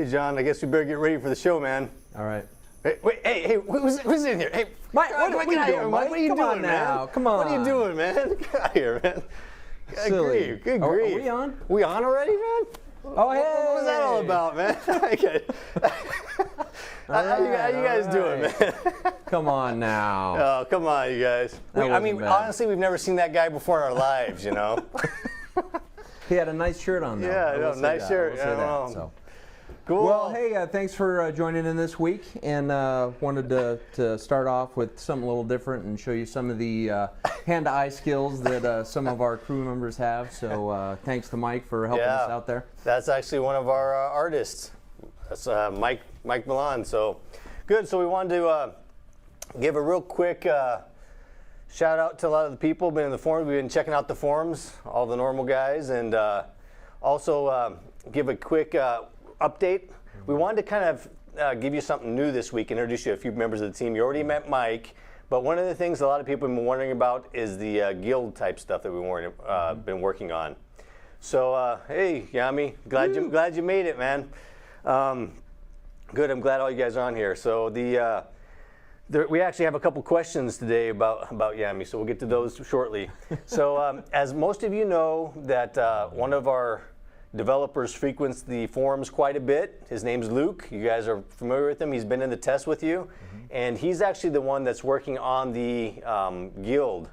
Hey, John, I guess we better get ready for the show, man. All right. Hey, who's in here? Hey, Mike, what are you doing, Mike? What are you Come doing, on now. man? Come on. What are you doing, man? Get out of here, man. Silly. Good grief. Are we on? We on already, man? Oh, hey. What was that all about, man? Okay. How you guys doing, man? Come on now. Oh, come on, you guys. I mean, bad. honestly, we've never seen that guy before in our lives, you know? He had a nice shirt on, though. Yeah, nice shirt. So. Cool. Well, hey, thanks for joining in this week, and wanted to start off with something a little different and show you some of the hand-to-eye skills that some of our crew members have. So thanks to Mike for helping us out there. That's actually one of our artists. That's Mike Milan. So good. So we wanted to give a real quick shout out to a lot of the people been in the forums. We've been checking out the forums, all the normal guys, and also give a quick update. We wanted to kind of give you something new this week, introduce you to a few members of the team. You already met Mike, but one of the things a lot of people have been wondering about is the guild type stuff that we've been working on. So hey, Yami, glad you made it, man. Good, I'm glad all you guys are on here. So we actually have a couple questions today about Yami, so we'll get to those shortly. So as most of you know, that one of our developers frequents the forums quite a bit. His name's Luke. You guys are familiar with him. He's been in the test with you. And he's actually the one that's working on the guild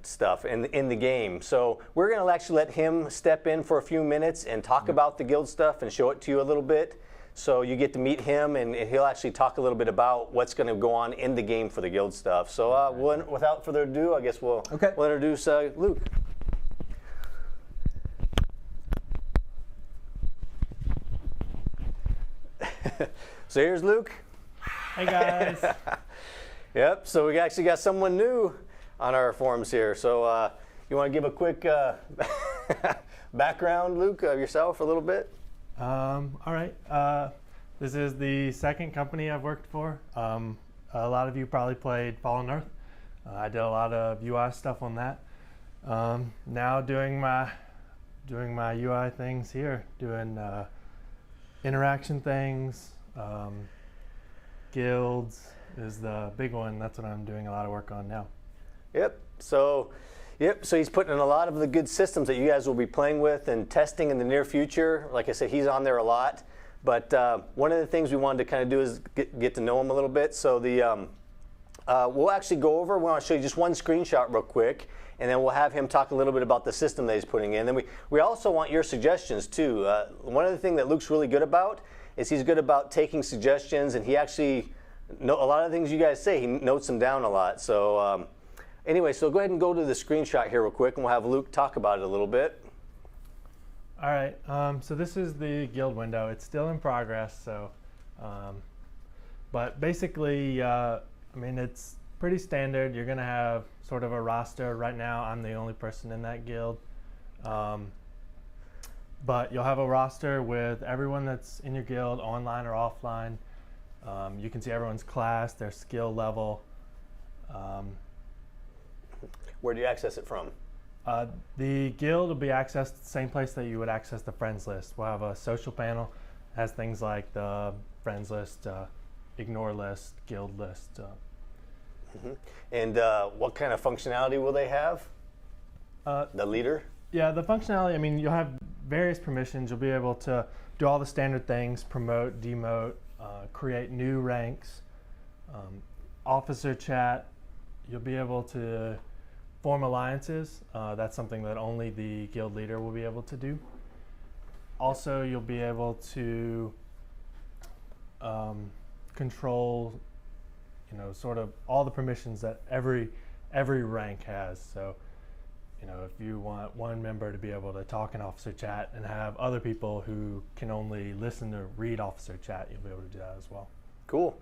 stuff in the game. So we're going to actually let him step in for a few minutes and talk about the guild stuff and show it to you a little bit. So you get to meet him, and he'll actually talk a little bit about what's going to go on in the game for the guild stuff. So without further ado, I guess we'll introduce Luke. So here's Luke. Hey guys. Yep, so we actually got someone new on our forums here. So you want to give a quick background, Luke, of yourself a little bit? All right. This is the second company I've worked for. A lot of you probably played Fallen Earth. I did a lot of UI stuff on that. Now doing my UI things here, doing interaction things. Guilds is the big one. That's what I'm doing a lot of work on now. Yep. So he's putting in a lot of the good systems that you guys will be playing with and testing in the near future. Like I said, he's on there a lot. But one of the things we wanted to kind of do is get to know him a little bit. So we'll actually go over. We want to show you just one screenshot real quick, and then we'll have him talk a little bit about the system that he's putting in. And then we also want your suggestions too. One of the things that Luke's really good about is he's good about taking suggestions, and he actually a lot of the things you guys say, he notes them down a lot. So anyway, so go ahead and go to the screenshot here real quick, and we'll have Luke talk about it a little bit. All right, so this is the guild window. It's still in progress, so but basically, I mean, it's pretty standard. You're gonna have sort of a roster. Right now, I'm the only person in that guild. But you'll have a roster with everyone that's in your guild, online or offline. You can see everyone's class, their skill level. Where do you access it from? The guild will be accessed the same place that you would access the friends list. We'll have a social panel, has things like the friends list, ignore list, guild list. And what kind of functionality will they have? The leader? Yeah, the functionality, I mean, you'll have various permissions. You'll be able to do all the standard things, promote, demote, create new ranks, officer chat. You'll be able to form alliances. That's something that only the guild leader will be able to do. Also, you'll be able to control, sort of all the permissions that every rank has. So, if you want one member to be able to talk in officer chat and have other people who can only listen or read officer chat, you'll be able to do that as well. Cool.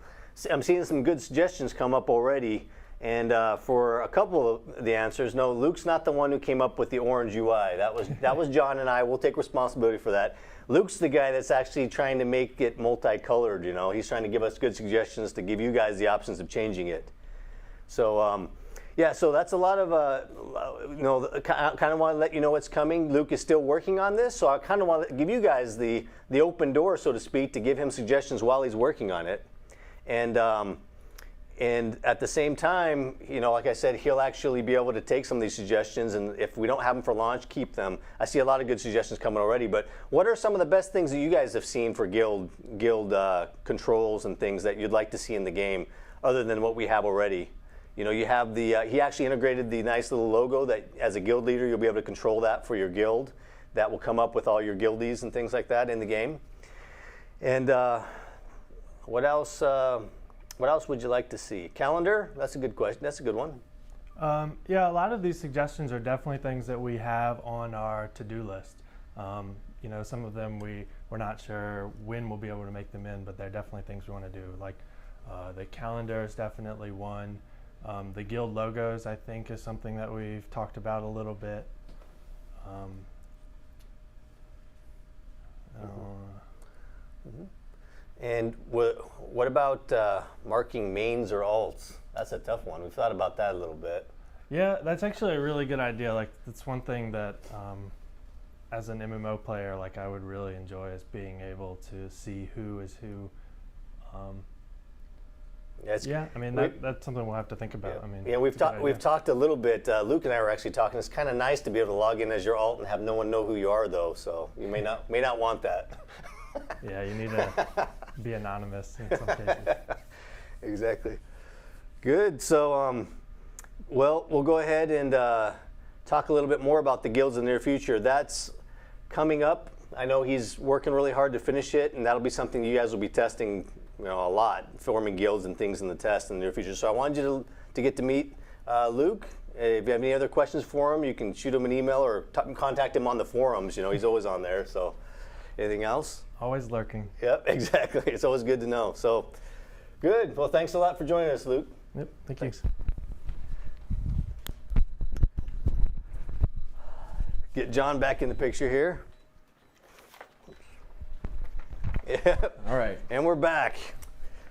I'm seeing some good suggestions come up already. And for a couple of the answers, no, Luke's not the one who came up with the orange UI. That was John and I. We'll take responsibility for that. Luke's the guy that's actually trying to make it multicolored. He's trying to give us good suggestions to give you guys the options of changing it. So Yeah, so that's a lot of, kind of want to let you know what's coming. Luke is still working on this, so I kind of want to give you guys the open door, so to speak, to give him suggestions while he's working on it. And at the same time, like I said, he'll actually be able to take some of these suggestions, and if we don't have them for launch, keep them. I see a lot of good suggestions coming already, but what are some of the best things that you guys have seen for guild controls and things that you'd like to see in the game, other than what we have already? You have he actually integrated the nice little logo that, as a guild leader, you'll be able to control that for your guild. That will come up with all your guildies and things like that in the game. And what else? What else would you like to see? Calendar? That's a good question. That's a good one. Yeah, a lot of these suggestions are definitely things that we have on our to-do list. Some of them we're not sure when we'll be able to make them in, but they're definitely things we want to do. Like the calendar is definitely one. The guild logos, I think, is something that we've talked about a little bit. And what about marking mains or alts? That's a tough one. We've thought about that a little bit. Yeah, that's actually a really good idea. Like, that's one thing that, as an MMO player, like, I would really enjoy, is being able to see who is who. That's something we'll have to think about. Yeah, we've talked a little bit. Luke and I were actually talking. It's kind of nice to be able to log in as your alt and have no one know who you are, though. So you may not want that. Yeah, you need to be anonymous in some cases. Exactly. Good. So, we'll go ahead and talk a little bit more about the guilds in the near future. That's coming up. I know he's working really hard to finish it, and that'll be something you guys will be testing, a lot, forming guilds and things in the test in the near future. So I wanted you to get to meet Luke. If you have any other questions for him, you can shoot him an email or contact him on the forums. He's always on there. So, anything else? Always lurking. Yep, exactly. It's always good to know. So, good. Well, thanks a lot for joining us, Luke. Yep, thanks. Get John back in the picture here. Yep. All right. And we're back.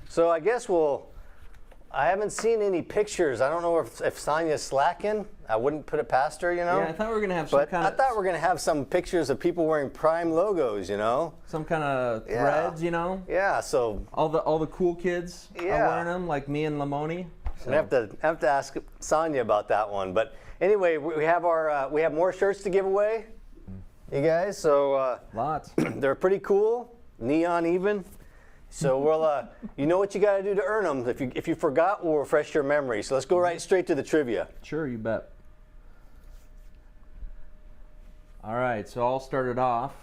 So I guess I haven't seen any pictures. I don't know if Sonia's slacking. I wouldn't put it past her, Yeah, I thought we were going to have some kind of... I thought we were going to have some pictures of people wearing Prime logos, Some kind of threads, Yeah, so... All the cool kids are wearing them, like me and Lamoni. So. I have to ask Sonia about that one. But anyway, we have we have more shirts to give away, you guys. So lots. They're pretty cool, neon even. So we'll, you know what you got to do to earn them. If you forgot, we'll refresh your memory. So let's go right straight to the trivia. Sure, you bet. All right, so I'll start it off.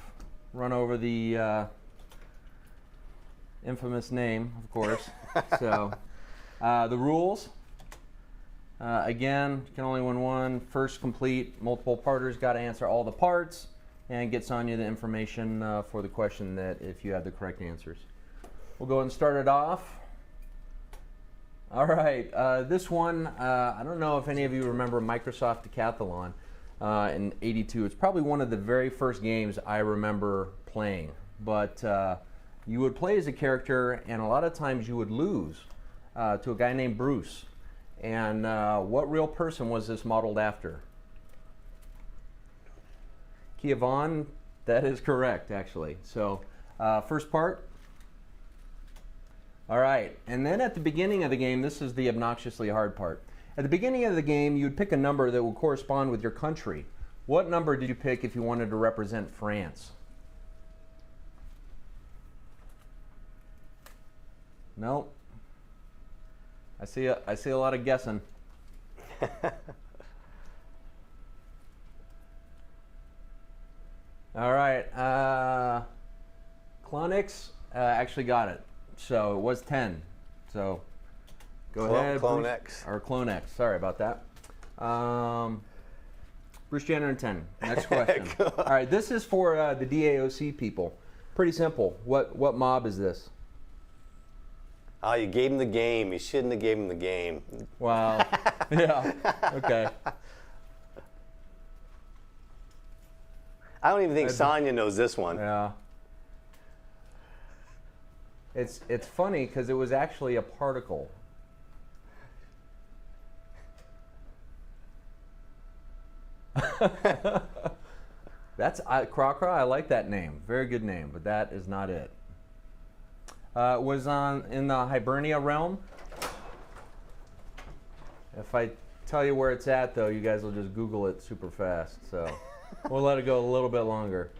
Run over the infamous name, of course. So the rules. Again, you can only win one. First complete, multiple parters got to answer all the parts and get Sonia the information for the question that if you have the correct answers. We'll go ahead and start it off. All right, this one, I don't know if any of you remember Microsoft Decathlon in '82. It's probably one of the very first games I remember playing. But you would play as a character, and a lot of times you would lose to a guy named Bruce. And what real person was this modeled after? Kia Vaughn, that is correct, actually. So first part. All right, and then at the beginning of the game, this is the obnoxiously hard part. At the beginning of the game, you'd pick a number that would correspond with your country. What number did you pick if you wanted to represent France? Nope. I see a lot of guessing. All right, Clonix actually got it. So it was 10. So go ahead. Clone X. Or Clone X. Sorry about that. Bruce Jenner and 10. Next question. All right, this is for the DAOC people. Pretty simple. What mob is this? Oh, you gave him the game. You shouldn't have gave him the game. Wow. Yeah. Okay. I don't even think Sonia knows this one. Yeah. It's funny because it was actually a particle. That's Craw. I like that name. Very good name, but that is not it. It was in the Hibernia realm. If I tell you where it's at, though, you guys will just Google it super fast. So we'll let it go a little bit longer.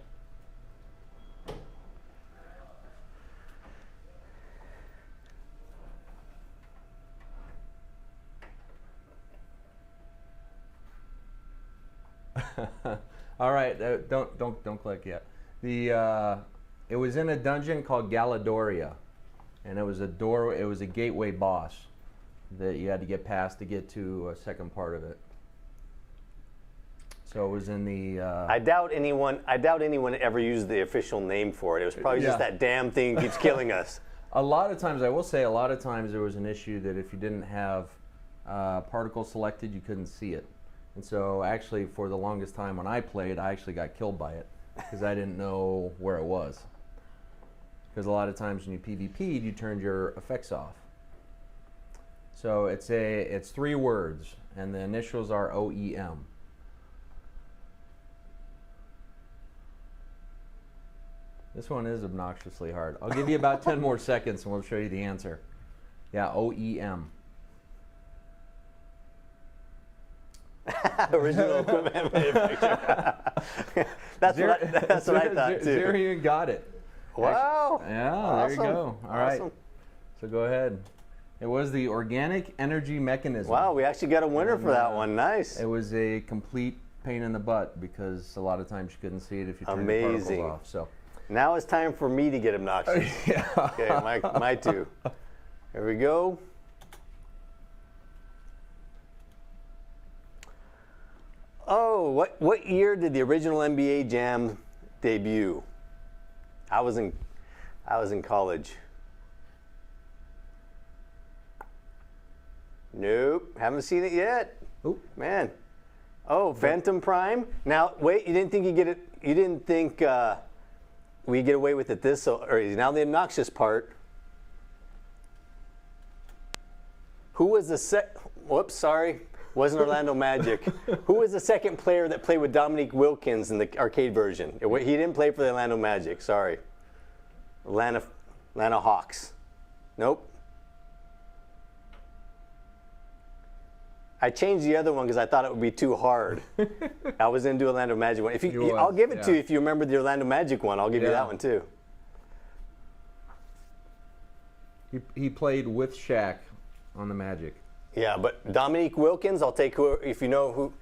All right, don't click yet. It was in a dungeon called Galadoria, and it was a gateway boss that you had to get past to get to a second part of it. So it was in the. I doubt anyone ever used the official name for it. It was probably just that damn thing keeps killing us. A lot of times, I will say, there was an issue that if you didn't have particle selected, you couldn't see it. And so actually, for the longest time when I played, I actually got killed by it because I didn't know where it was. Because a lot of times when you PvP'd, you turned your effects off. So it's 3 words, and the initials are OEM. This one is obnoxiously hard. I'll give you about 10 more seconds, and we'll show you the answer. Yeah, OEM. Original equipment manufacturer. that's what I thought too. Zurian got it. Wow. Yeah, awesome. There you go. All right. Awesome. So go ahead. It was the organic energy mechanism. Wow, we actually got a winner for that one. Nice. It was a complete pain in the butt because a lot of times you couldn't see it if you turned the particles off. So now it's time for me to get obnoxious. Yeah. Okay, my two. Here we go. Oh, what year did the original NBA Jam debut? I was in college. Nope, haven't seen it yet. Oop. Man. Oh, Phantom Prime. Now, wait, you didn't think you get it? You didn't think we get away with it or now the obnoxious part. Who was the whoops, sorry. Wasn't Orlando Magic. Who was the second player that played with Dominique Wilkins in the arcade version? He didn't play for the Orlando Magic, sorry. Atlanta Hawks. Nope. I changed the other one because I thought it would be too hard. I was into Orlando Magic one. I'll give it to you if you remember the Orlando Magic one. I'll give you that one too. He played with Shaq on the Magic. Yeah, but Dominique Wilkins, I'll take who if you know who.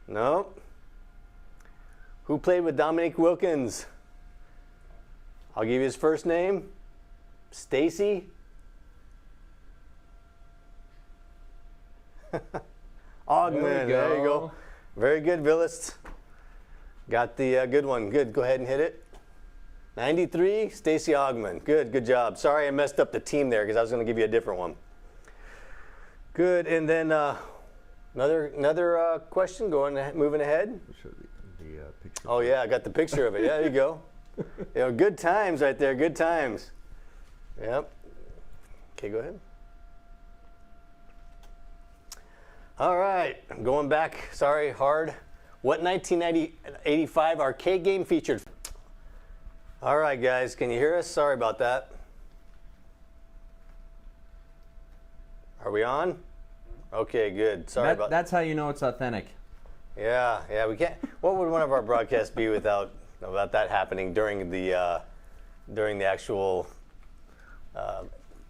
Nope. Who played with Dominique Wilkins? I'll give you his first name. Stacy. Ogman. There you go. Very good, Villis. Got the good one. Good. Go ahead and hit it. 93, Stacy Ogman. Good job. Sorry I messed up the team there because I was going to give you a different one. Good. And then another question. Moving ahead. Picture. Oh yeah, I got the picture of it. Yeah, there you go. Good times right there. Good times. Yep. Okay, go ahead. All right, I'm going back. Sorry, hard. What 1985 arcade game featured? All right, guys, can you hear us? Sorry about that. Are we on? Okay, good. Sorry about that. That's how you know it's authentic. Yeah, we can't. What would one of our broadcasts be without that happening during the actual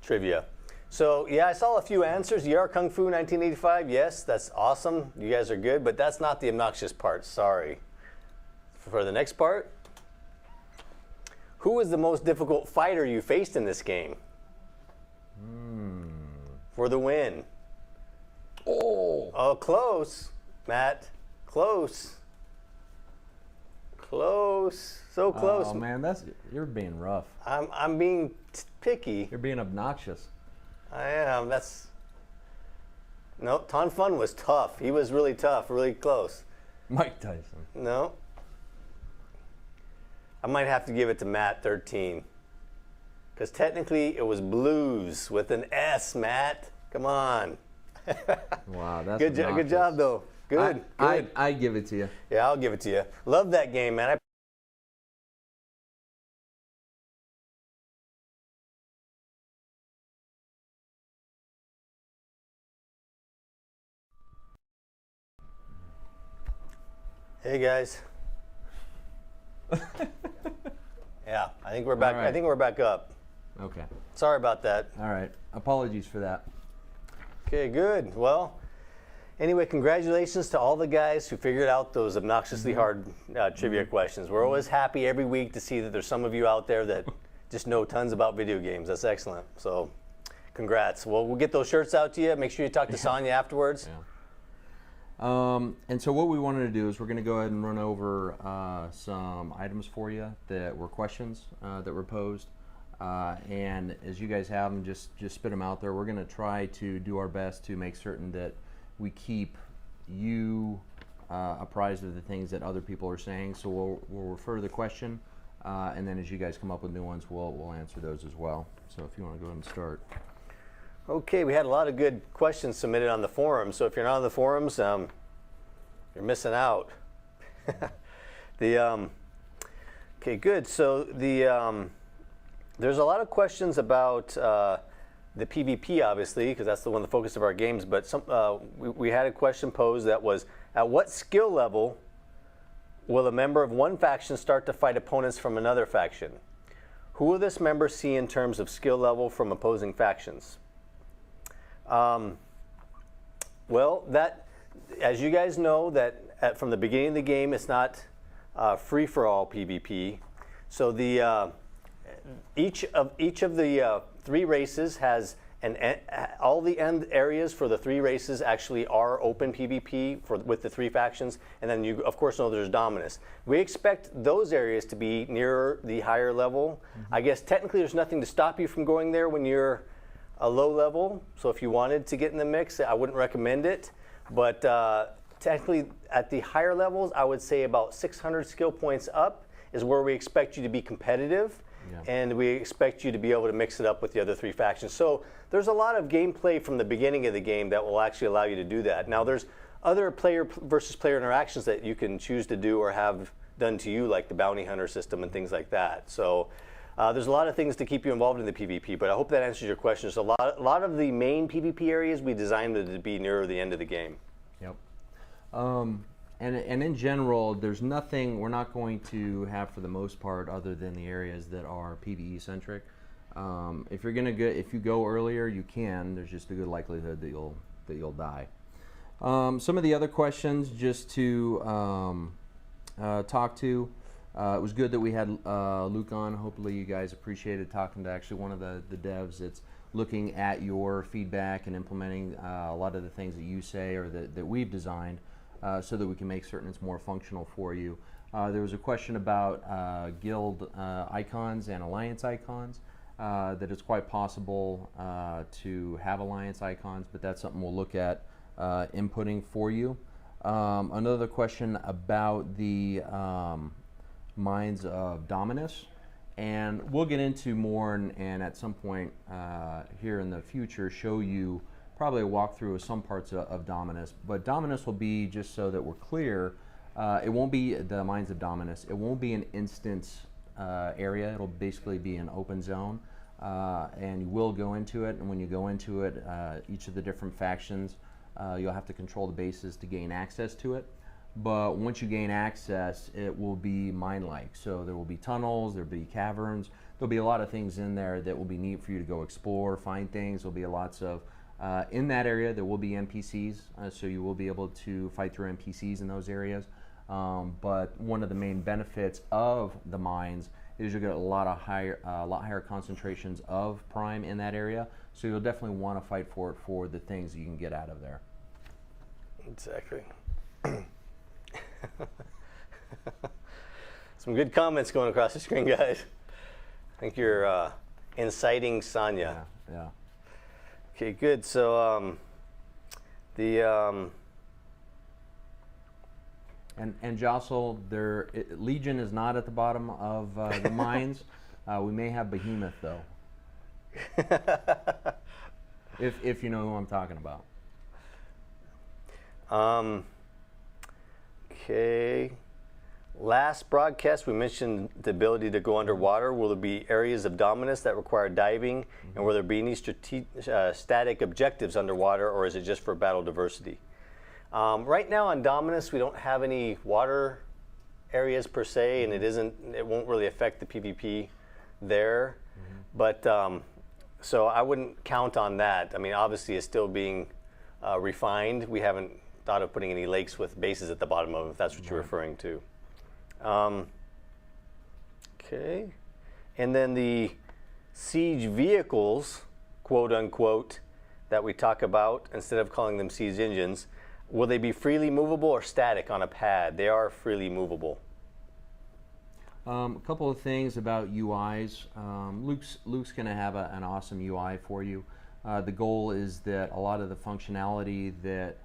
trivia? So yeah, I saw a few answers. Yar Kung Fu 1985. Yes, that's awesome. You guys are good, but that's not the obnoxious part. Sorry. For the next part, who was the most difficult fighter you faced in this game? For the win. Oh, close, Matt. Close. So close. Oh man, you're being rough. I'm being picky. You're being obnoxious. I am. No, Ton Fun was tough. He was really tough, really close. Mike Tyson. No. I might have to give it to Matt 13. Because technically it was blues with an S, Matt. Come on. Wow, that's good job though. Good. I give it to you. Yeah, I'll give it to you. Love that game, man. Hey guys. Yeah, I think we're back. All right. I think we're back up. Okay. Sorry about that. All right. Apologies for that. Okay, good. Well, anyway, congratulations to all the guys who figured out those obnoxiously hard trivia questions. We're always happy every week to see that there's some of you out there that just know tons about video games. That's excellent. So, congrats. Well, we'll get those shirts out to you. Make sure you talk to Sonia afterwards. Yeah. And so what we wanted to do is we're going to go ahead and run over some items for you that were questions that were posed. And as you guys have them, just spit them out there. We're going to try to do our best to make certain that we keep you apprised of the things that other people are saying. So we'll refer to the question, and then as you guys come up with new ones, we'll answer those as well. So if you want to go ahead and start. Okay, we had a lot of good questions submitted on the forums. So if you're not on the forums, you're missing out. Okay, good. So there's a lot of questions about the PvP, obviously, because that's the focus of our games. But we had a question posed that was, at what skill level will a member of one faction start to fight opponents from another faction? Who will this member see in terms of skill level from opposing factions? Well, as you guys know, that from the beginning of the game, it's not free-for-all PvP. So each of the three races has all the end areas for the three races actually are open PvP with the three factions, and then you of course know there's Dominus. We expect those areas to be nearer the higher level. I guess technically there's nothing to stop you from going there when you're a low level, so if you wanted to get in the mix, I wouldn't recommend it. But technically, at the higher levels, I would say about 600 skill points up is where we expect you to be competitive, and we expect you to be able to mix it up with the other three factions. So there's a lot of gameplay from the beginning of the game that will actually allow you to do that. Now, there's other player versus player interactions that you can choose to do or have done to you, like the bounty hunter system and things like that. So there's a lot of things to keep you involved in the PvP, but I hope that answers your questions. A lot of the main PvP areas we designed to be nearer the end of the game. Yep. And in general, there's nothing we're not going to have for the most part other than the areas that are PvE centric. If you go earlier, you can. There's just a good likelihood that you'll die. Some of the other questions, just to talk to. It was good that we had Luke on. Hopefully you guys appreciated talking to actually one of the devs that's looking at your feedback and implementing a lot of the things that you say or that we've designed so that we can make certain it's more functional for you. There was a question about guild icons and alliance icons, that it's quite possible to have alliance icons, but that's something we'll look at inputting for you. Another question about the Minds of Dominus, and we'll get into more and at some point here in the future show you probably a walkthrough of some parts of Dominus, but Dominus will be, just so that we're clear, it won't be the Minds of Dominus, it won't be an instance area, it'll basically be an open zone, and you will go into it, and when you go into it, each of the different factions, you'll have to control the bases to gain access to it. But once you gain access, it will be mine-like. So there will be tunnels, there'll be caverns, there'll be a lot of things in there that will be neat for you to go explore, find things. There'll be lots of, in that area there will be NPCs, so you will be able to fight through NPCs in those areas. But one of the main benefits of the mines is you'll get a lot higher concentrations of prime in that area. So you'll definitely want to fight for it for the things that you can get out of there. Exactly. Some good comments going across the screen, guys. I think you're inciting Sonia. Yeah. Okay, good. So And Jostle, Legion is not at the bottom of the mines. We may have Behemoth though. if you know who I'm talking about. Okay. Last broadcast, we mentioned the ability to go underwater. Will there be areas of dominance that require diving? And will there be any static objectives underwater, or is it just for battle diversity? Right now on dominance, we don't have any water areas per se, and it won't really affect the PvP there. But so I wouldn't count on that. I mean, obviously it's still being refined. We haven't thought of putting any lakes with bases at the bottom of it, if that's what you're referring to. Okay, and then the siege vehicles, quote unquote, that we talk about, instead of calling them siege engines, will they be freely movable or static on a pad? They are freely movable. A couple of things about UIs. Luke's going to have an awesome UI for you. The goal is that a lot of the functionality that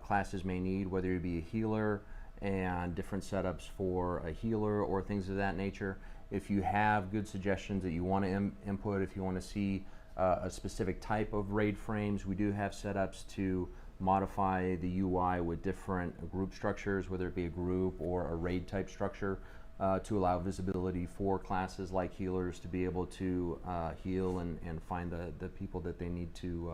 classes may need, whether you be a healer, and different setups for a healer or things of that nature. If you have good suggestions that you want to input, if you want to see a specific type of raid frames, we do have setups to modify the UI with different group structures, whether it be a group or a raid type structure, to allow visibility for classes like healers to be able to heal and find the people that they need to,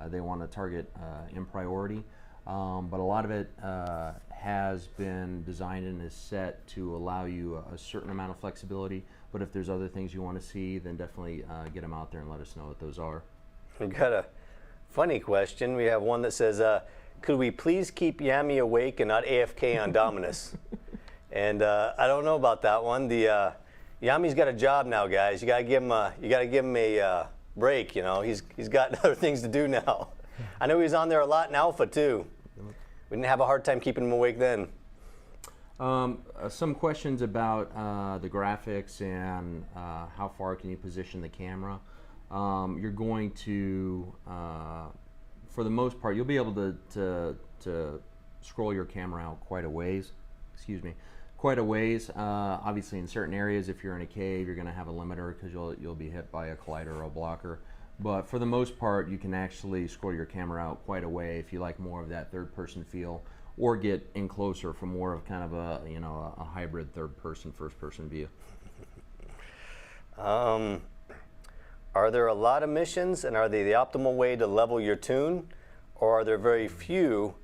they want to target in priority. But a lot of it has been designed and is set to allow you a certain amount of flexibility. But if there's other things you want to see, then definitely get them out there and let us know what those are. We've got a funny question. We have one that says, could we please keep Yami awake and not AFK on Dominus? And I don't know about that one. Yami's got a job now, guys. You gotta give him a break. You know, he's got other things to do now. I know he was on there a lot in Alpha too. We didn't have a hard time keeping him awake then. Some questions about the graphics and how far can you position the camera. You're going to, for the most part, you'll be able to scroll your camera out quite a ways. Excuse me. Quite a ways. Obviously, in certain areas, if you're in a cave, you're going to have a limiter because you'll be hit by a collider or a blocker. But for the most part, you can actually scroll your camera out quite a way if you like more of that third-person feel, or get in closer for more of kind of a hybrid third-person, first-person view. Are there a lot of missions, and are they the optimal way to level your toon, or are there very few,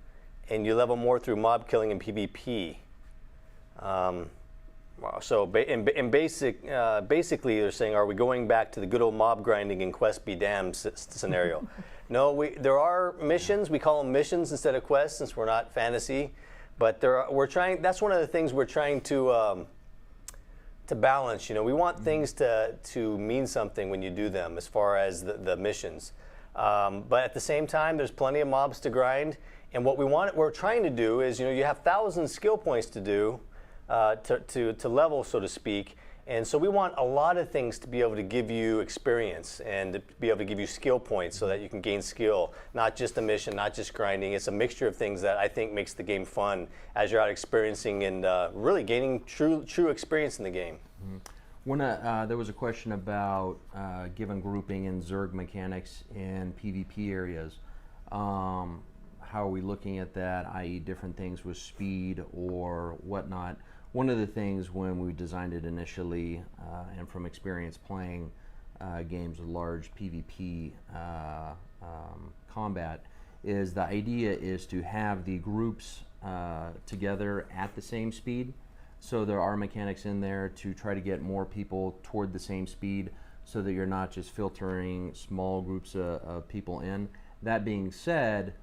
and you level more through mob killing and PvP? So basically they're saying, are we going back to the good old mob grinding and quest be damned scenario? No, there are missions. We call them missions instead of quests since we're not fantasy. But we're trying. That's one of the things we're trying to balance. You know, we want things to mean something when you do them, as far as the missions. But at the same time, there's plenty of mobs to grind. And what we're trying to do is, you have 1,000 skill points to do. To level, so to speak. And so we want a lot of things to be able to give you experience and to be able to give you skill points so that you can gain skill, not just a mission, not just grinding. It's a mixture of things that I think makes the game fun as you're out experiencing and really gaining true experience in the game. Mm-hmm. When there was a question about given grouping and Zerg mechanics in PvP areas, how are we looking at that, i.e. different things with speed or whatnot? One of the things when we designed it initially, and from experience playing games with large PvP combat, is the idea is to have the groups together at the same speed. So there are mechanics in there to try to get more people toward the same speed so that you're not just filtering small groups of people in. That being said,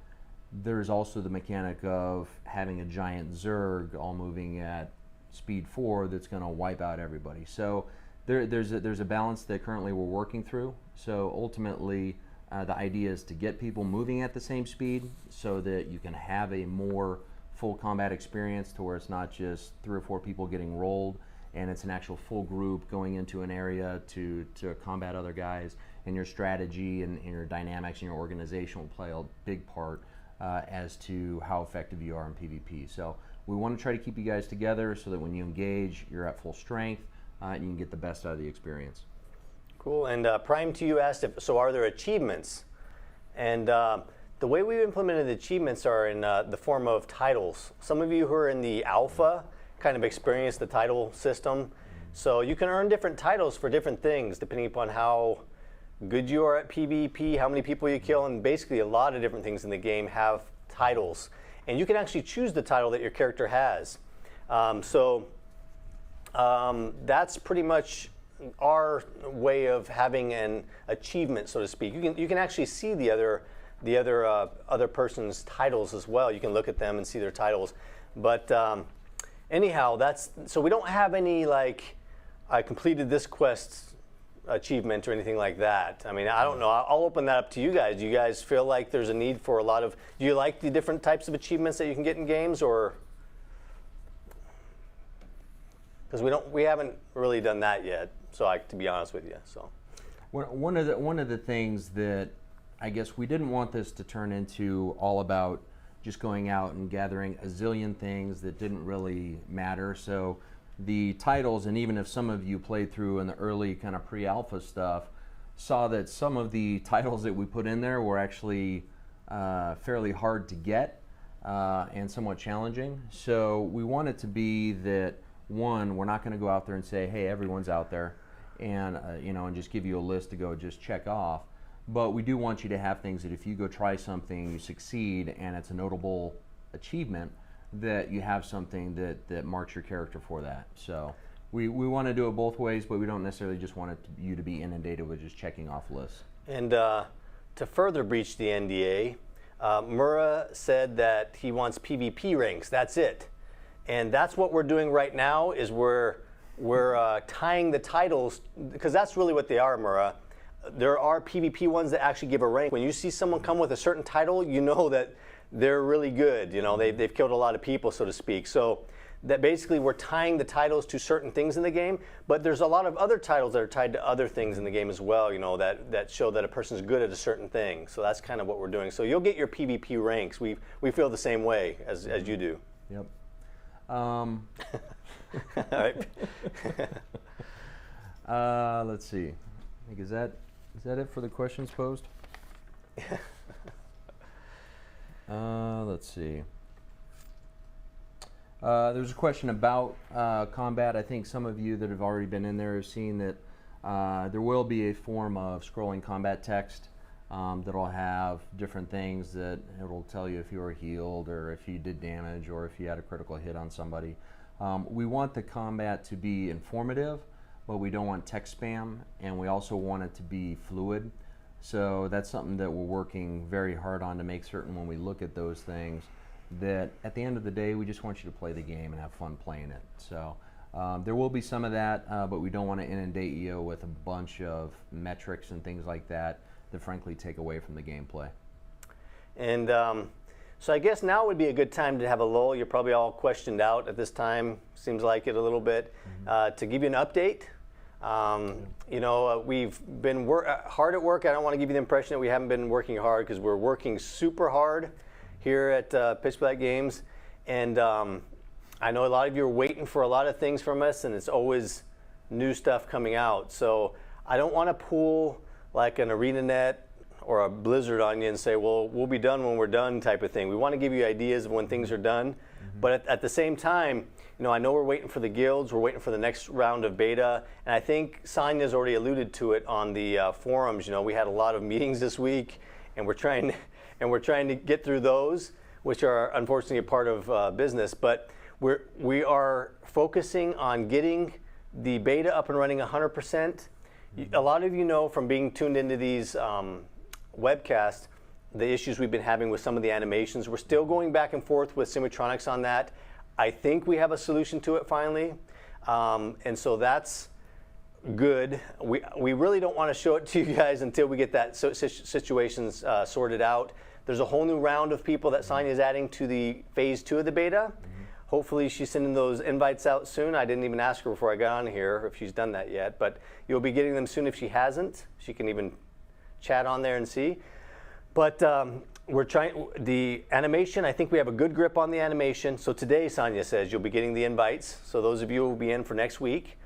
there's also the mechanic of having a giant Zerg all moving at speed 4 that's going to wipe out everybody. So there's a balance that currently we're working through. So ultimately, the idea is to get people moving at the same speed so that you can have a more full combat experience to where it's not just 3 or 4 people getting rolled and it's an actual full group going into an area to combat other guys, and your strategy and your dynamics and your organization will play a big part as to how effective you are in PvP. So we want to try to keep you guys together so that when you engage, you're at full strength and you can get the best out of the experience. Cool. And Prime to you asked, so are there achievements? And the way we've implemented the achievements are in the form of titles. Some of you who are in the alpha kind of experience the title system. So you can earn different titles for different things depending upon how good you are at PvP, how many people you kill, and basically a lot of different things in the game have titles. And you can actually choose the title that your character has. That's pretty much our way of having an achievement, so to speak. You can actually see the other person's titles as well. You can look at them and see their titles. But anyhow, so we don't have any like I completed this quest achievement or anything like that. I mean, I don't know. I'll open that up to you guys. Do you guys feel like there's a need for do you like the different types of achievements that you can get in games, or? Because we haven't really done that yet, to be honest with you. So one of the things that I guess we didn't want this to turn into all about just going out and gathering a zillion things that didn't really matter. So the titles, and even if some of you played through in the early kind of pre-alpha stuff, saw that some of the titles that we put in there were actually fairly hard to get and somewhat challenging. So we want it to be that, one, we're not going to go out there and say, hey, everyone's out there, and and just give you a list to go just check off. But we do want you to have things that if you go try something, you succeed, and it's a notable achievement, that you have something that marks your character for that. So we want to do it both ways, but we don't necessarily just want you to be inundated with just checking off lists. And to further breach the NDA, Murrah said that he wants PvP ranks. That's it. And that's what we're doing right now, is we're tying the titles, because that's really what they are, Murrah. There are PvP ones that actually give a rank. When you see someone come with a certain title, you know that they're really good. They've killed a lot of people, so to speak. So that basically we're tying the titles to certain things in the game, but there's a lot of other titles that are tied to other things in the game as well, that show that a person's good at a certain thing. So that's kind of what we're doing. So you'll get your PvP ranks. We feel the same way as you do. Yep. All right. Let's see. I think is that it for the questions posed? Let's see. There's a question about combat. I think some of you that have already been in there have seen that there will be a form of scrolling combat text that'll have different things that it'll tell you if you were healed, or if you did damage, or if you had a critical hit on somebody. We want the combat to be informative, but we don't want text spam, and we also want it to be fluid. So that's something that we're working very hard on, to make certain when we look at those things that at the end of the day, we just want you to play the game and have fun playing it. So there will be some of that, but we don't want to inundate you with a bunch of metrics and things like that frankly take away from the gameplay. And so I guess now would be a good time to have a lull. You're probably all questioned out at this time, seems like it a little bit, to give you an update. We've been hard at work. I don't want to give you the impression that we haven't been working hard, because we're working super hard here at Pitchblack Games. And I know a lot of you are waiting for a lot of things from us, and it's always new stuff coming out. So I don't want to pull like an ArenaNet or a Blizzard on you and say, well, we'll be done when we're done type of thing. We want to give you ideas of when things are done. But at the same time, I know we're waiting for the guilds, we're waiting for the next round of beta, and I think Sonia's already alluded to it on the forums. We had a lot of meetings this week, and we're trying to get through those, which are unfortunately a part of business. But we are focusing on getting the beta up and running 100%. A lot of you know from being tuned into these webcasts the issues we've been having with some of the animations. We're still going back and forth with Simultronics on that. I think we have a solution to it finally, and so that's good. We really don't want to show it to you guys until we get that situations sorted out. There's a whole new round of people that Sonia is adding to the phase 2 of the beta. Hopefully she's sending those invites out soon. I didn't even ask her before I got on here if she's done that yet, but you'll be getting them soon if she hasn't. She can even chat on there and see. But we're trying the animation. I think we have a good grip on the animation. So today, Sonia says you'll be getting the invites. So those of you will be in for next week,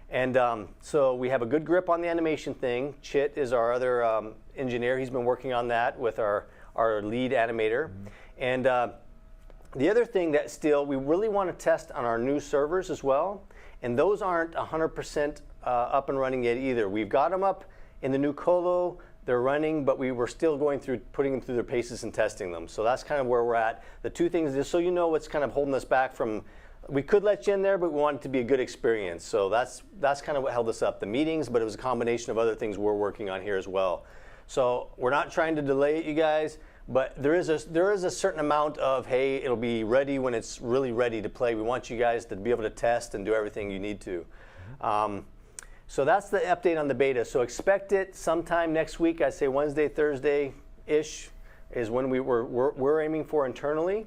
and so we have a good grip on the animation thing. Chit is our other engineer. He's been working on that with our lead animator, and the other thing that still we really want to test on our new servers as well, and those aren't 100% up and running yet either. We've got them up in the new colo. They're running, but we were still going through putting them through their paces and testing them. So that's kind of where we're at. The two things, just so you know what's kind of holding us back from, we could let you in there, but we want it to be a good experience. So that's kind of what held us up, the meetings, but it was a combination of other things we're working on here as well. So we're not trying to delay it, you guys, but there is a certain amount of, hey, it'll be ready when it's really ready to play. We want you guys to be able to test and do everything you need to. So that's the update on the beta. So expect it sometime next week. I say Wednesday, Thursday-ish is when we're aiming for internally.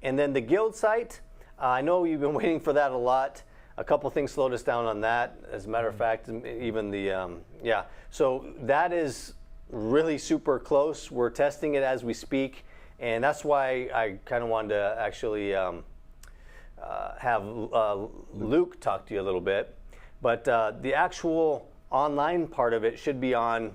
And then the guild site, I know you've been waiting for that a lot. A couple things slowed us down on that. As a matter of fact, even the, yeah. So that is really super close. We're testing it as we speak. And that's why I kind of wanted to actually have Luke talk to you a little bit. But the actual online part of it should be on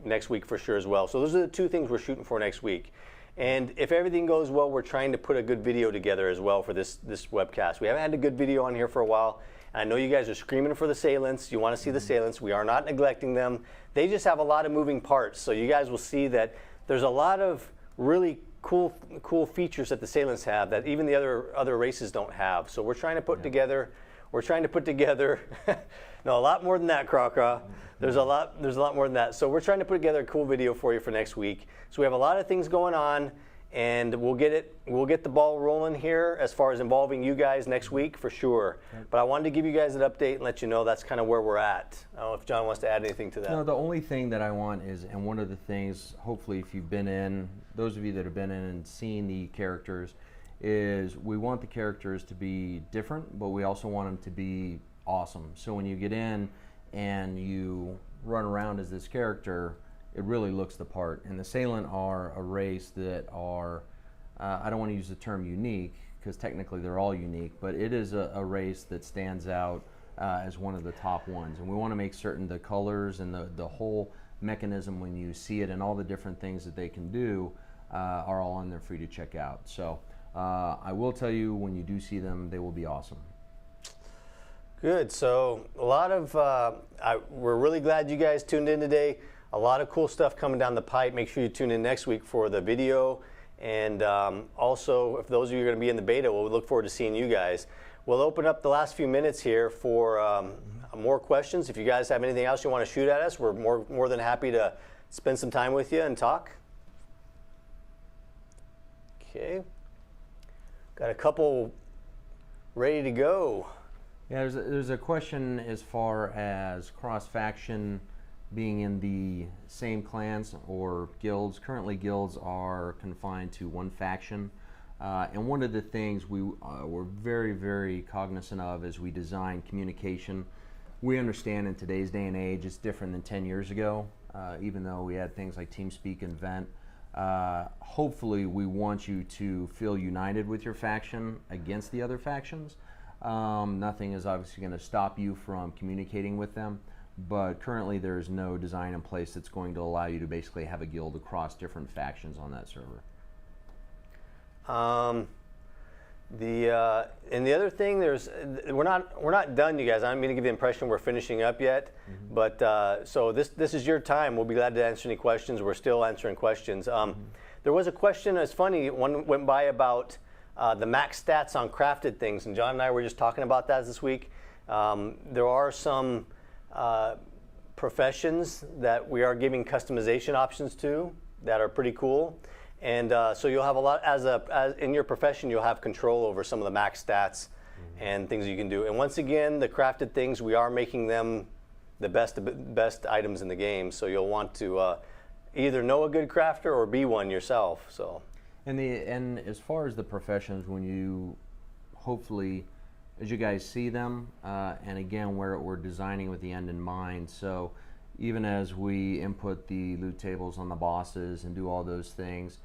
next week for sure as well. So those are the two things we're shooting for next week. And if everything goes well, we're trying to put a good video together as well for this webcast. We haven't had a good video on here for a while. And I know you guys are screaming for the Sailants. You want to see the Sailants. We are not neglecting them. They just have a lot of moving parts. So you guys will see that there's a lot of really cool features that the Sailants have that even the other races don't have. So we're trying to put together. We're trying to put together, no, a lot more than that, Craw. There's a lot more than that. So we're trying to put together a cool video for you for next week. So we have a lot of things going on, and we'll get the ball rolling here as far as involving you guys next week for sure. But I wanted to give you guys an update and let you know that's kind of where we're at. I don't know if John wants to add anything to that. No, the only thing that I want is, and one of the things, hopefully if you've been in, those of you that have been in and seen the characters, is we want the characters to be different, but we also want them to be awesome. So when you get in and you run around as this character, it really looks the part. And the Sailant are a race that are, I don't want to use the term unique, because technically they're all unique, but it is a race that stands out as one of the top ones. And we want to make certain the colors and the whole mechanism when you see it and all the different things that they can do are all on there for you to check out. So I will tell you, when you do see them, they will be awesome. Good. So a lot of, we're really glad you guys tuned in today. A lot of cool stuff coming down the pipe. Make sure you tune in next week for the video. And also, if those of you are going to be in the beta, we'll look forward to seeing you guys. We'll open up the last few minutes here for more questions. If you guys have anything else you want to shoot at us, we're more than happy to spend some time with you and talk. Okay. Got a couple ready to go. Yeah, there's a question as far as cross-faction being in the same clans or guilds. Currently, guilds are confined to one faction. And one of the things we're very, very cognizant of as we design communication. We understand in today's day and age it's different than 10 years ago, even though we had things like TeamSpeak and Vent. Hopefully we want you to feel united with your faction against the other factions. Nothing is obviously going to stop you from communicating with them, but currently there's no design in place that's going to allow you to basically have a guild across different factions on that server. And the other thing, we're not done, you guys. I don't mean to give the impression we're finishing up yet, but so this is your time. We'll be glad to answer any questions. We're still answering questions. There was a question. It's funny. One went by about the max stats on crafted things, and John and I were just talking about that this week. There are some professions that we are giving customization options to that are pretty cool. And so you'll have a lot, as in your profession, you'll have control over some of the max stats and things you can do. And once again, the crafted things, we are making them the best items in the game. So you'll want to either know a good crafter or be one yourself. So. And as far as the professions, when you hopefully, as you guys see them, and again, we're designing with the end in mind. So even as we input the loot tables on the bosses and do all those things,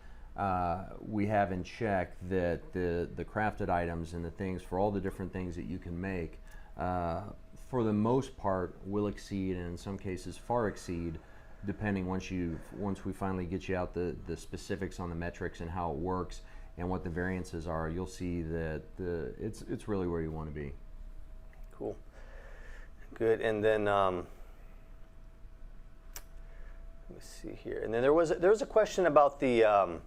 we have in check that the crafted items and the things for all the different things that you can make, for the most part, will exceed, and in some cases far exceed, depending once we finally get you out the specifics on the metrics and how it works and what the variances are. You'll see that it's really where you want to be. Cool. Good. And then let me see here. And then there was a question about the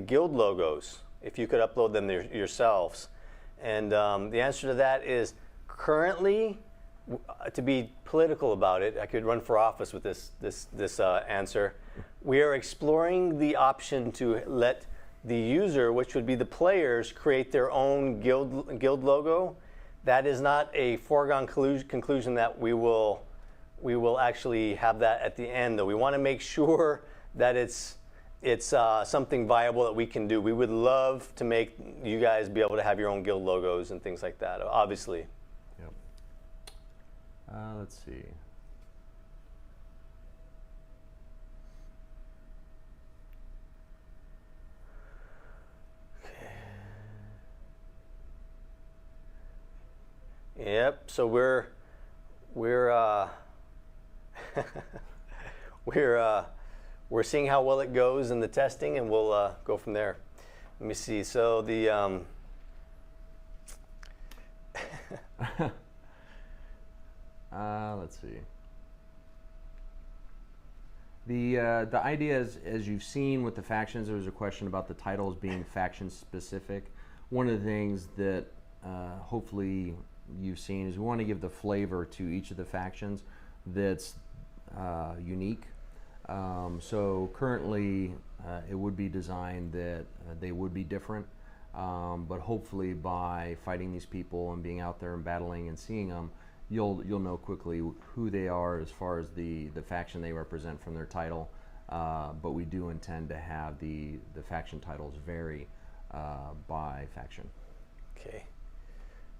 guild logos, if you could upload them yourselves. And the answer to that is currently, to be political about it, I could run for office with this answer. We are exploring the option to let the user, which would be the players, create their own guild logo. That is not a foregone conclusion that we will actually have that at the end, though. We want to make sure that it's something viable that we can do. We would love to make you guys be able to have your own guild logos and things like that, obviously. Yep. Let's see. Yep. So we're we're seeing how well it goes in the testing, and we'll go from there. Let me see. So the let's see. The idea is, as you've seen with the factions, there was a question about the titles being faction specific. One of the things that hopefully you've seen is we want to give the flavor to each of the factions that's unique. So currently it would be designed that they would be different, but hopefully by fighting these people and being out there and battling and seeing them, you'll know quickly who they are as far as the faction they represent from their title. But we do intend to have the faction titles vary by faction. Okay.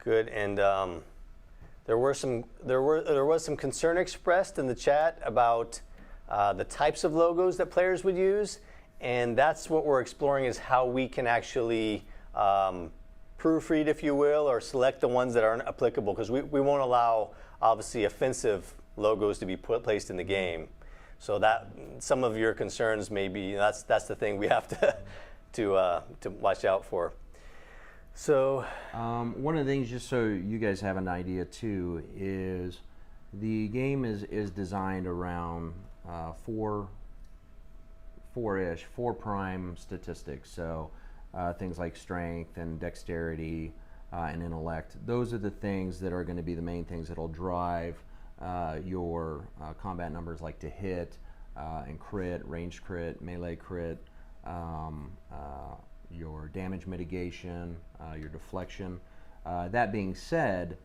Good. And there was some concern expressed in the chat about the types of logos that players would use, and that's what we're exploring, is how we can actually proofread, if you will, or select the ones that aren't applicable, because we won't allow, obviously, offensive logos to be placed in the game. So that some of your concerns may be, that's the thing we have to watch out for. So one of the things, just so you guys have an idea too, is the game is designed around four prime statistics. So things like strength and dexterity and intellect. Those are the things that are going to be the main things that'll drive your combat numbers, like to hit and crit, ranged crit, melee crit, your damage mitigation, your deflection. That being said,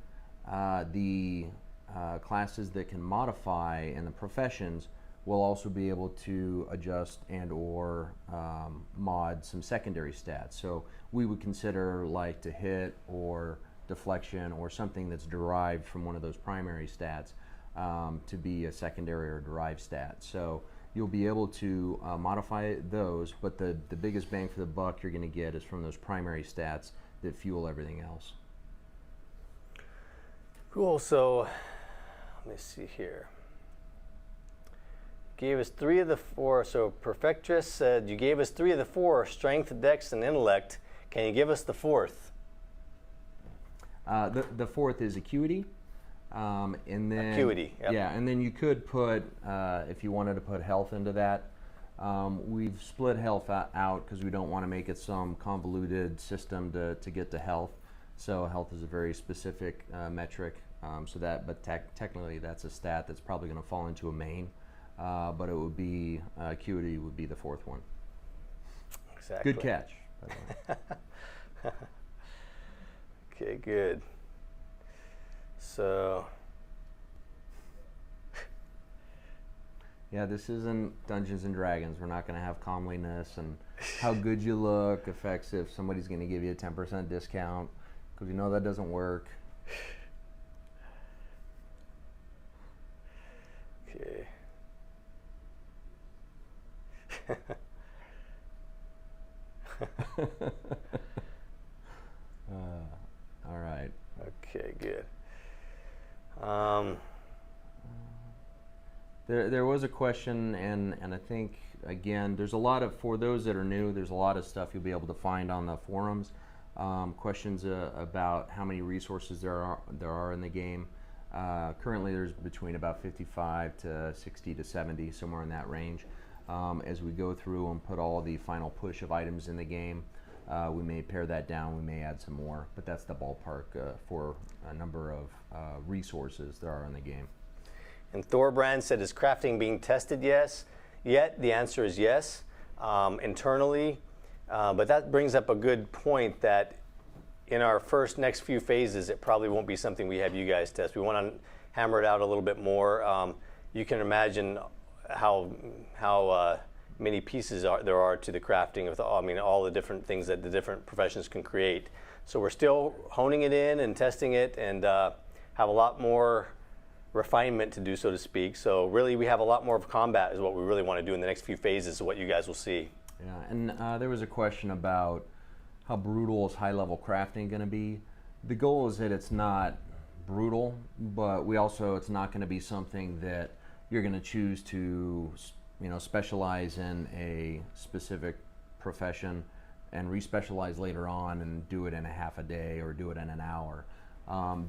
the classes that can modify and the professions will also be able to adjust and or mod some secondary stats. So we would consider like to hit or deflection or something that's derived from one of those primary stats to be a secondary or derived stat. So you'll be able to modify those, but the biggest bang for the buck you're going to get is from those primary stats that fuel everything else. cool. So let me see here. Gave us 3 of the 4. So Perfectress said you gave us 3 of the 4: strength, dex, and intellect. Can you give us the 4th? The 4th is acuity. And then Acuity, yep. Yeah, and then you could put, if you wanted to put health into that, we've split health out because we don't want to make it some convoluted system to get to health. So health is a very specific metric. But technically that's a stat that's probably going to fall into a main, but it would be acuity would be the 4th one. Exactly. Good catch, by the way. Okay, good. So, yeah, this isn't Dungeons and Dragons. We're not going to have comeliness and how good you look affects if somebody's going to give you a 10% discount, because you know that doesn't work. okay. All right. Okay, good. There was a question, and I think, again, there's a lot of, for those that are new, there's a lot of stuff you'll be able to find on the forums. Questions about how many resources there are in the game. Currently there's between about 55 to 60 to 70, somewhere in that range. As we go through and put all the final push of items in the game, we may pare that down, we may add some more, but that's the ballpark for a number of resources there are in the game. And Thorbrand said, is crafting being tested yet? The answer is yes, internally. But that brings up a good point that in our next few phases, it probably won't be something we have you guys test. We want to hammer it out a little bit more. You can imagine how many pieces there are to the crafting of all the different things that the different professions can create. So we're still honing it in and testing it, and have a lot more refinement to do, so to speak. So really, we have a lot more of combat is what we really want to do in the next few phases of what you guys will see. Yeah, and there was a question about how brutal is high-level crafting going to be. The goal is that it's not brutal, but it's not going to be something that you're going to choose to, specialize in a specific profession and re-specialize later on and do it in a half a day or do it in an hour.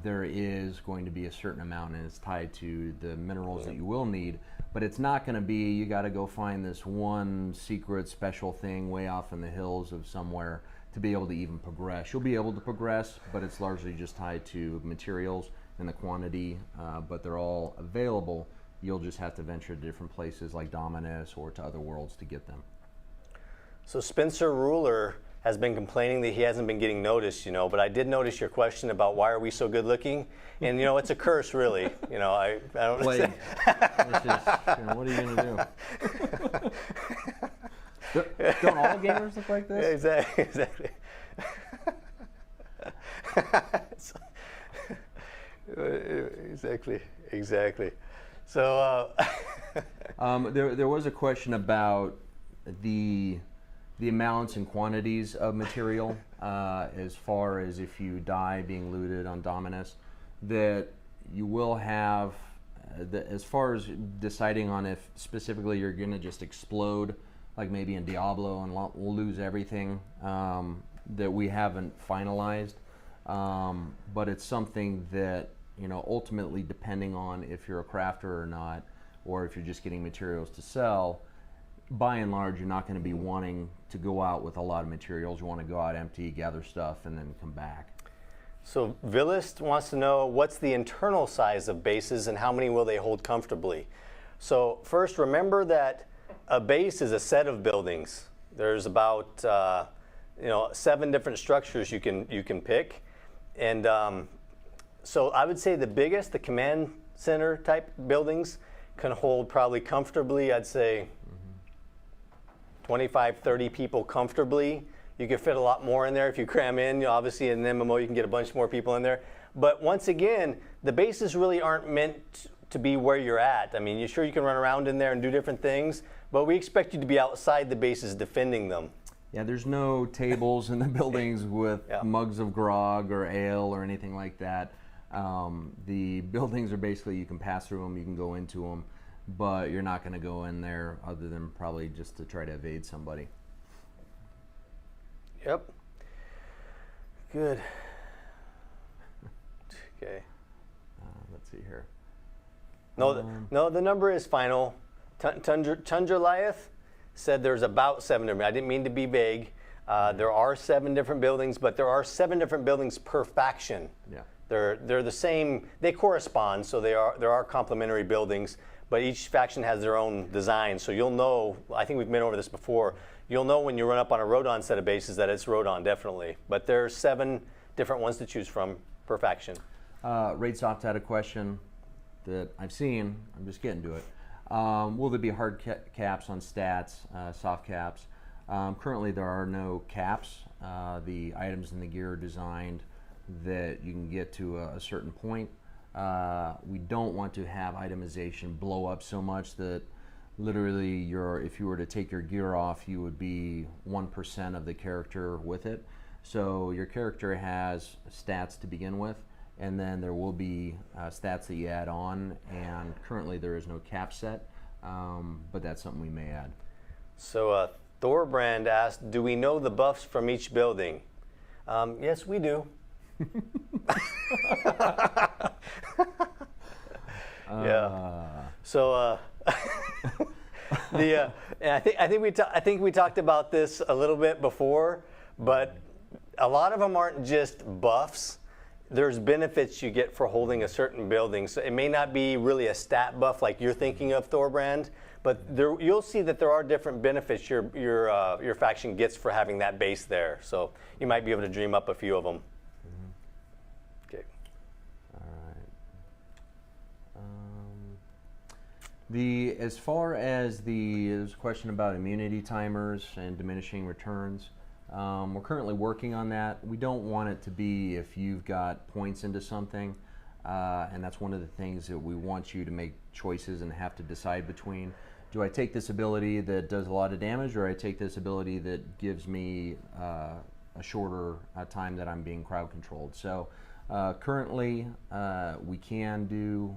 There is going to be a certain amount, and it's tied to the minerals that you will need, but it's not going to be, you got to go find this one secret special thing way off in the hills of somewhere to be able to even progress. You'll be able to progress, but it's largely just tied to materials and the quantity, but they're all available. You'll just have to venture to different places like Dominus or to other worlds to get them. So Spencer Ruler has been complaining that he hasn't been getting noticed, but I did notice your question about why are we so good looking, and it's a curse, really. I don't know. What are you gonna do? Don't all gamers look like this? Exactly. Exactly. So there was a question about the amounts and quantities of material, as far as if you die being looted on Dominus, that you will have, as far as deciding on if specifically you're going to just explode, like maybe in Diablo, and lose everything, that we haven't finalized. But it's something that, ultimately, depending on if you're a crafter or not, or if you're just getting materials to sell, by and large, you're not going to be wanting to go out with a lot of materials. You want to go out empty, gather stuff, and then come back. So Villist wants to know, what's the internal size of bases and how many will they hold comfortably? So first, remember that a base is a set of buildings. There's about 7 different structures you can pick, and so I would say the command center type buildings can hold probably comfortably, I'd say 25, 30 people comfortably. You can fit a lot more in there if you cram in. Obviously in an MMO you can get a bunch more people in there. But once again, the bases really aren't meant to be where you're at. I mean, you can run around in there and do different things, but we expect you to be outside the bases defending them. Yeah, there's no tables in the buildings with mugs of grog or ale or anything like that. The buildings are basically, you can pass through them, you can go into them, but you're not going to go in there other than probably just to try to evade somebody. Yep. Good. Okay. Let's see here. No, the number is final. Tundraliath said there's about 7 different. I didn't mean to be vague. There are 7 different buildings, but there are 7 different buildings per faction. Yeah. They're the same. They correspond, so there are complementary buildings, but each faction has their own design. So you'll know. I think we've been over this before. You'll know when you run up on a Rodon set of bases that it's Rodon, definitely. But there are 7 different ones to choose from per faction. Raidsoft had a question that I've seen. I'm just getting to it. Will there be hard caps on stats, soft caps? Currently, there are no caps. The items in the gear are designed that you can get to a certain point. We don't want to have itemization blow up so much that literally, if you were to take your gear off, you would be 1% of the character with it. So your character has stats to begin with, and then there will be stats that you add on, and currently there is no cap set, but that's something we may add. So Thorbrand asked, do we know the buffs from each building? Yes, we do. Yeah. So and I think we talked about this a little bit before, but a lot of them aren't just buffs. There's benefits you get for holding a certain building. So it may not be really a stat buff like you're thinking of, Thorbrand, but you'll see that there are different benefits your faction gets for having that base there. So you might be able to dream up a few of them. Okay. All right. As far as there's a question about immunity timers and diminishing returns. We're currently working on that. We don't want it to be if you've got points into something, and that's one of the things that we want you to make choices and have to decide between. Do I take this ability that does a lot of damage, or I take this ability that gives me a shorter time that I'm being crowd controlled? So currently we can do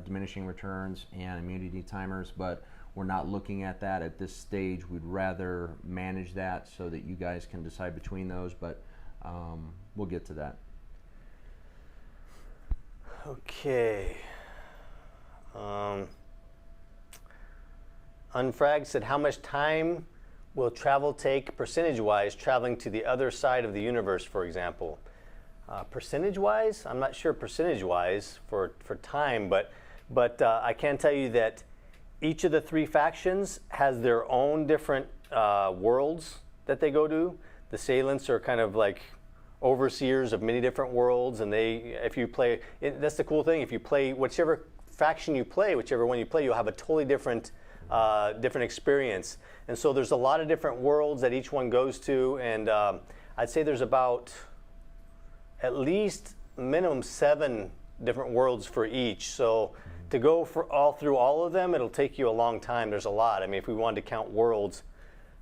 diminishing returns and immunity timers, but we're not looking at that at this stage. We'd rather manage that so that you guys can decide between those, but we'll get to that. Okay. Unfrag said, how much time will travel take percentage-wise traveling to the other side of the universe, for example? Percentage-wise? I'm not sure percentage-wise for time, but I can tell you that each of the three factions has their own different worlds that they go to. The Assailants are kind of like overseers of many different worlds, and if you play, that's the cool thing. If you play whichever faction you play, whichever one you play, you'll have a totally different experience. And so there's a lot of different worlds that each one goes to, and I'd say there's about at least minimum 7 different worlds for each. So to go through all of them, it'll take you a long time. There's a lot. I mean, if we wanted to count worlds,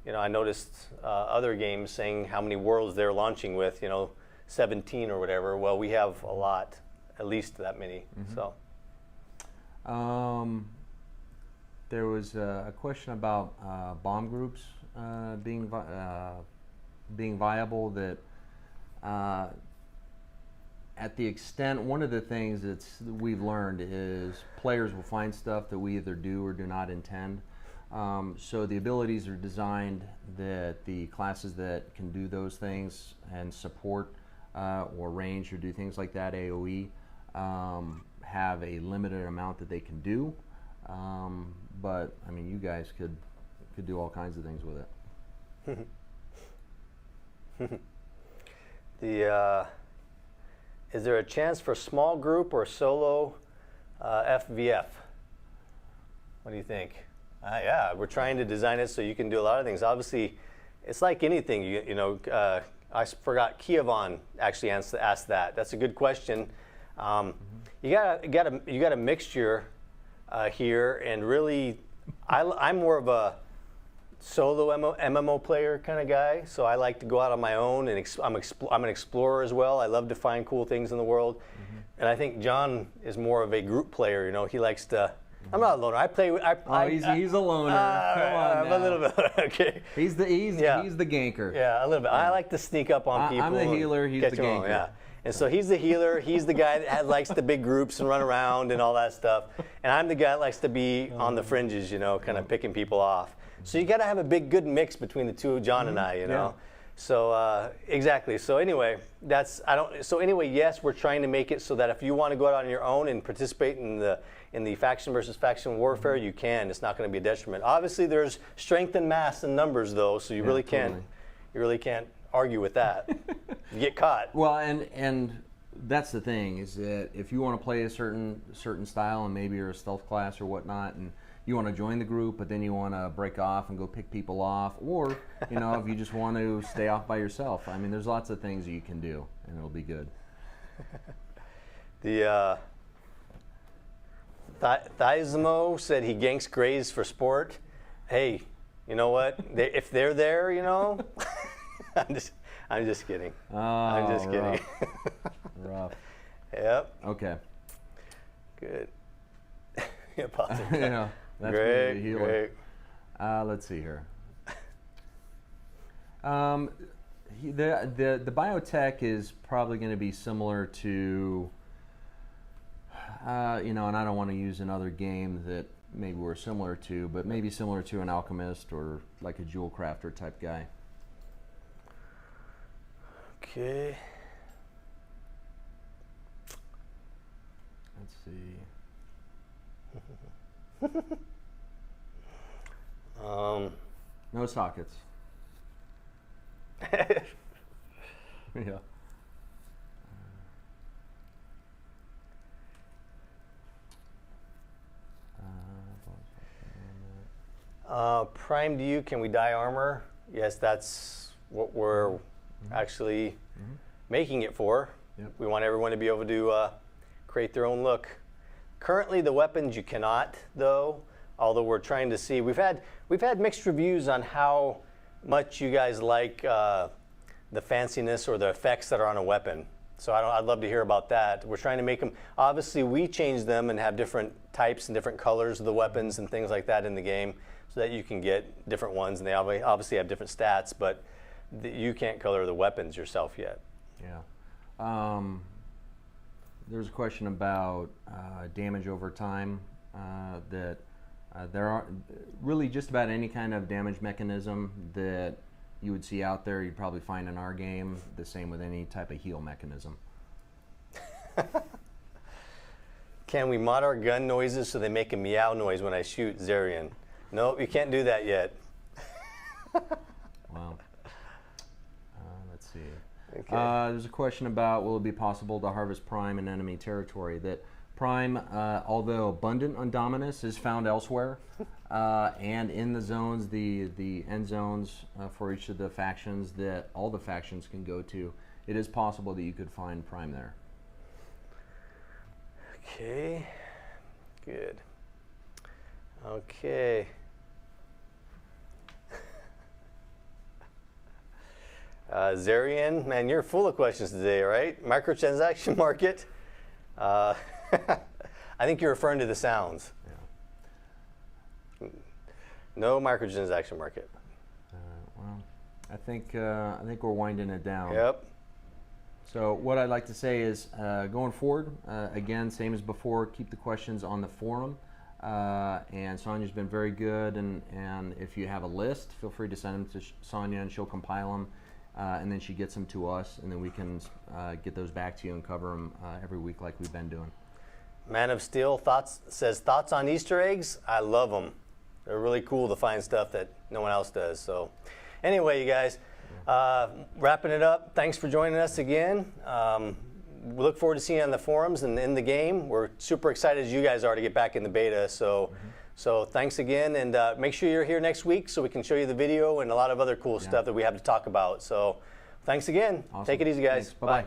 I noticed other games saying how many worlds they're launching with, 17 or whatever. Well, we have a lot, at least that many. Mm-hmm. So. There was a question about bomb groups being viable. That at the extent, one of the things that we've learned is players will find stuff that we either do or do not intend. So the abilities are designed that the classes that can do those things and support or range or do things like that, AoE, have a limited amount that they can do. But I mean, you guys could do all kinds of things with it. Is there a chance for small group or solo FVF? What do you think? Yeah, we're trying to design it so you can do a lot of things. Obviously, it's like anything. I forgot Kievon actually asked that. That's a good question. You got a mixture here, and really, I'm more of a solo MMO player kind of guy. So I like to go out on my own, and I'm an explorer as well. I love to find cool things in the world, and I think John is more of a group player. He likes to. I'm not a loner. I play. He's a loner. Come on, I'm a little bit. Okay. He's the ganker. Yeah, a little bit. I like to sneak up on people. I'm the healer. He's the ganker. Yeah. And so he's the healer. He's the guy that likes the big groups and run around and all that stuff. And I'm the guy that likes to be on the fringes, kind of picking people off. So you got to have a good mix between the two, John and I, Yeah. So exactly. So anyway, yes, we're trying to make it so that if you want to go out on your own and participate in the faction versus faction warfare, you can. It's not going to be a detriment. Obviously, there's strength in mass and numbers, though, so you really can't argue with that. You get caught. Well, and that's the thing, is that if you want to play a certain style, and maybe you're a stealth class or whatnot, and you want to join the group, but then you want to break off and go pick people off, or if you just want to stay off by yourself. I mean, there's lots of things that you can do, and it'll be good. Thizmo said he ganks grays for sport. Hey, you know what? If they're there, you know, I'm just kidding. Oh, I'm just kidding. Rough. Yep. Okay. Good. Yeah, positive. Yeah, that's Great. really a healer. Great. Let's see here. The biotech is probably going to be similar to, you know, and I don't want to use another game that maybe we're similar to, but maybe similar to an alchemist or like a jewel crafter type guy. Okay. Let's see. No sockets. Yeah. Prime to you, can we dye armor? Yes, that's what we're actually making it for. Yep. We want everyone to be able to create their own look. Currently, the weapons you cannot, though. Although we're trying to see, we've had mixed reviews on how much you guys like the fanciness or the effects that are on a weapon. So I'd love to hear about that. We're trying to make them. Obviously, we change them and have different types and different colors of the weapons and things like that in the game, so that you can get different ones, and they obviously have different stats. But you can't color the weapons yourself yet. Yeah. There's a question about damage over time. That there are really just about any kind of damage mechanism that you would see out there, you'd probably find in our game. The same with any type of heal mechanism. Can we mod our gun noises so they make a meow noise when I shoot Zarian? Nope, you can't do that yet. Wow. Let's see. Okay. There's a question about, will it be possible to harvest Prime in enemy territory? That Prime, although abundant on Dominus, is found elsewhere, and in the zones, the end zones for each of the factions that all the factions can go to, it is possible that you could find Prime there. Okay, good. Okay. Zarian, man, you're full of questions today, right? Microtransaction market. I think you're referring to the sounds. Yeah. No microtransaction market. Well, I think we're winding it down. Yep. So what I'd like to say is, going forward, again, same as before, keep the questions on the forum. And Sonia's been very good, and if you have a list, feel free to send them to Sonia, and she'll compile them, and then she gets them to us, and then we can get those back to you and cover them every week like we've been doing. Man of Steel says thoughts on Easter eggs. I love them. They're really cool to find stuff that no one else does. So anyway, you guys, wrapping it up, thanks for joining us again. We look forward to seeing you on the forums and in the game. We're super excited as you guys are to get back in the beta. So thanks again, and make sure you're here next week so we can show you the video and a lot of other cool stuff that we have to talk about. So thanks again. Awesome. Take it easy, guys. Thanks. Bye-bye.